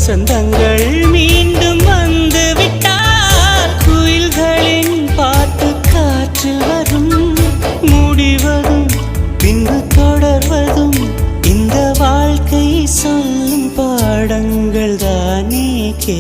வசந்தங்கள் மீண்டும் வந்து விட்டால் குயில்களின் பாட்டு காற்றில் வரும். முடிவதும் பின்பு தொடர்வதும் இந்த வாழ்க்கை சொல்லும் பாடங்கள் தானே கே